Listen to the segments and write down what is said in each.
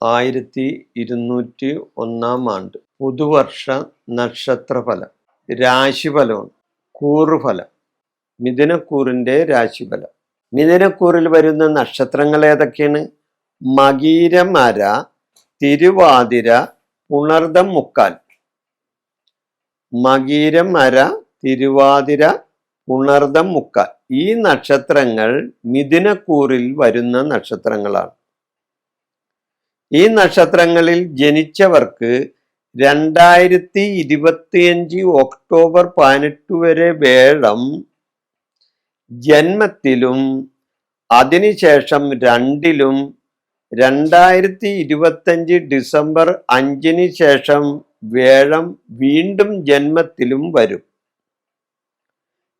1201 ആണ്ട് പുതുവർഷ നക്ഷത്രഫലം, രാശിഫലമാണ്, കൂറുഫലം, മിഥുനക്കൂറിന്റെ രാശിഫലം. മിഥുനക്കൂറിൽ വരുന്ന നക്ഷത്രങ്ങൾ ഏതൊക്കെയാണ്? മകീരമര, തിരുവാതിര, പുണർദം മുക്കാൽ. മകീരമര, തിരുവാതിര, പുണർദം മുക്കാൽ. ഈ നക്ഷത്രങ്ങൾ മിഥുനക്കൂറിൽ വരുന്ന നക്ഷത്രങ്ങളാണ്. ഈ നക്ഷത്രങ്ങളിൽ ജനിച്ചവർക്ക് 2025 ഒക്ടോബർ 18 വരെ വേഴം ജന്മത്തിലും അതിനുശേഷം 2-ലും, 2025 ഡിസംബർ 5 ശേഷം വേഴം വീണ്ടും ജന്മത്തിലും വരും.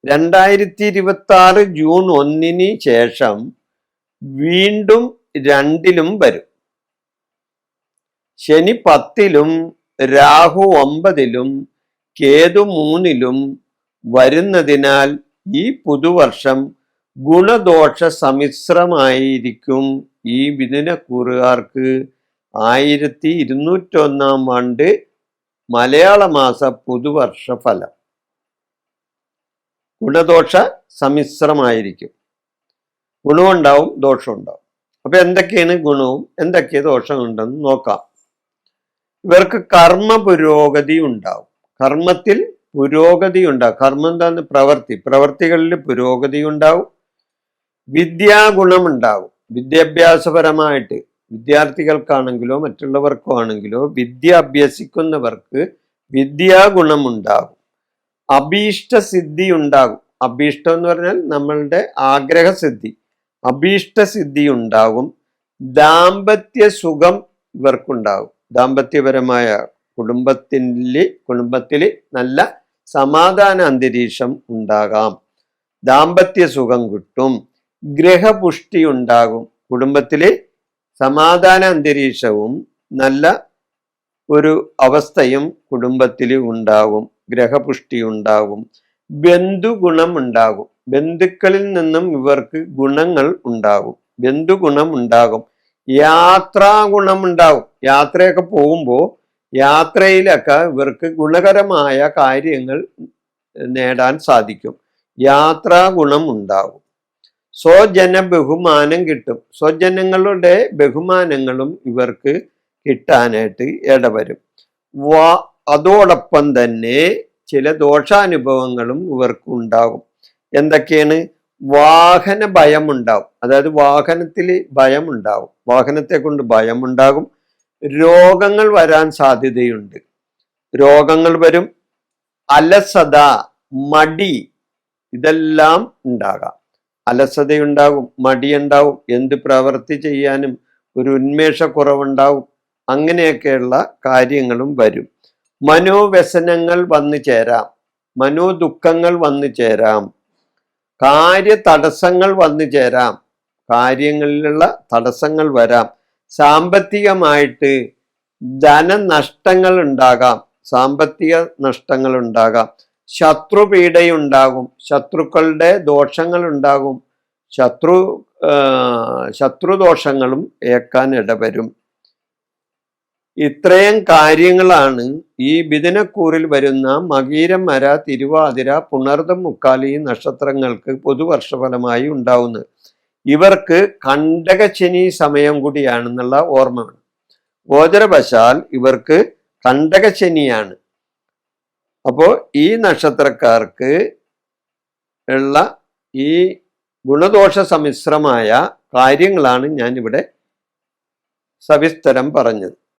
2026 ജൂൺ 1 ശേഷം വീണ്ടും 2-ലും വരും. ശനി 10-ലും രാഹു 9-ലും കേതു 3-ലും വരുന്നതിനാൽ ഈ പുതുവർഷം ഗുണദോഷ സമ്മിശ്രമായിരിക്കും. ഈ മിഥുനക്കൂറുകാർക്ക് 1201 ആണ്ട് മലയാള മാസ പുതുവർഷ ഫലം ഗുണദോഷ സമ്മിശ്രമായിരിക്കും. ഗുണമുണ്ടാവും, ദോഷമുണ്ടാവും. അപ്പൊ എന്തൊക്കെയാണ് ഗുണവും എന്തൊക്കെ ദോഷമുണ്ടെന്ന് നോക്കാം. ഇവർക്ക് കർമ്മ പുരോഗതി ഉണ്ടാവും. കർമ്മത്തിൽ പുരോഗതി ഉണ്ടാവും. കർമ്മം എന്താന്ന്? പ്രവർത്തികളിൽ പുരോഗതി ഉണ്ടാവും. വിദ്യാഗുണം ഉണ്ടാവും. വിദ്യാഭ്യാസപരമായിട്ട് വിദ്യാർത്ഥികൾക്കാണെങ്കിലോ മറ്റുള്ളവർക്കോ ആണെങ്കിലോ വിദ്യ അഭ്യസിക്കുന്നവർക്ക് വിദ്യാഗുണം ഉണ്ടാകും. അഭീഷ്ടസിദ്ധി ഉണ്ടാകും. അഭീഷ്ടം എന്ന് പറഞ്ഞാൽ നമ്മളുടെ ആഗ്രഹസിദ്ധി, അഭീഷ്ടസിദ്ധി ഉണ്ടാകും. ദാമ്പത്യ സുഖം ഇവർക്കുണ്ടാകും. ദാമ്പത്യപരമായ കുടുംബത്തിൽ നല്ല സമാധാന അന്തരീക്ഷം ഉണ്ടാകാം. ദാമ്പത്യ സുഖം കിട്ടും. ഗ്രഹപുഷ്ടി ഉണ്ടാകും. കുടുംബത്തിൽ സമാധാന അന്തരീക്ഷവും നല്ല ഒരു അവസ്ഥയും കുടുംബത്തിൽ ഉണ്ടാകും. ഗ്രഹപുഷ്ടി ഉണ്ടാകും. ബന്ധുഗുണം ഉണ്ടാകും. ബന്ധുക്കളിൽ നിന്നും ഇവർക്ക് ഗുണങ്ങൾ ഉണ്ടാകും. ബന്ധുഗുണം ഉണ്ടാകും. യാത്രാഗുണം ഉണ്ടാകും. യാത്രയൊക്കെ പോകുമ്പോൾ യാത്രയിലൊക്കെ ഇവർക്ക് ഗുണകരമായ കാര്യങ്ങൾ നേടാൻ സാധിക്കും. യാത്രാഗുണം ഉണ്ടാകും. സ്വജന ബഹുമാനം കിട്ടും. സ്വജനങ്ങളുടെ ബഹുമാനങ്ങളും ഇവർക്ക് കിട്ടാനായിട്ട് ഇടവരും. അതോടൊപ്പം തന്നെ ചില ദോഷാനുഭവങ്ങളും ഇവർക്ക് ഉണ്ടാകും. എന്തൊക്കെയാണ്? വാഹന ഭയം ഉണ്ടാവും. അതായത് വാഹനത്തിൽ ഭയം ഉണ്ടാവും. വാഹനത്തെ കൊണ്ട് ഭയം ഉണ്ടാകും. രോഗങ്ങൾ വരാൻ സാധ്യതയുണ്ട്. രോഗങ്ങൾ വരും. അലസത, മടി, ഇതെല്ലാം ഉണ്ടാകാം. അലസതയുണ്ടാകും, മടിയുണ്ടാവും. എന്ത് പ്രവൃത്തി ചെയ്യാനും ഒരു ഉന്മേഷക്കുറവുണ്ടാവും. അങ്ങനെയൊക്കെയുള്ള കാര്യങ്ങളും വരും. മനോവ്യസനങ്ങൾ വന്നു ചേരാം. മനോദുഃഖങ്ങൾ വന്നു ചേരാം. കാര്യ തടസ്സങ്ങൾ വന്നു ചേരാം. കാര്യങ്ങളിലുള്ള തടസ്സങ്ങൾ വരാം. സാമ്പത്തികമായിട്ട് ധനനഷ്ടങ്ങൾ ഉണ്ടാകാം. സാമ്പത്തിക നഷ്ടങ്ങൾ ഉണ്ടാകാം. ശത്രുപീഡയുണ്ടാകും. ശത്രുക്കളുടെ ദോഷങ്ങൾ ഉണ്ടാകും. ശത്രുദോഷങ്ങളും ഏൽക്കാൻ ഇടവരും. ഇത്രയും കാര്യങ്ങളാണ് ഈ മിഥുനക്കൂറിൽ വരുന്ന മകീരമര, തിരുവാതിര, പുണർദം മുക്കാൽ ഈ നക്ഷത്രങ്ങൾക്ക് പൊതുവർഷഫലമായി ഉണ്ടാവുന്നത്. ഇവർക്ക് കണ്ടകശനി സമയം കൂടിയാണെന്നുള്ള ഓർമ്മ വേണം. ഗോചരവശാൽ ഇവർക്ക് കണ്ടകശനിയാണ്. അപ്പോൾ ഈ നക്ഷത്രക്കാർക്ക് ഉള്ള ഈ ഗുണദോഷ സമ്മിശ്രമായ കാര്യങ്ങളാണ് ഞാനിവിടെ സവിസ്തരം പറഞ്ഞത്.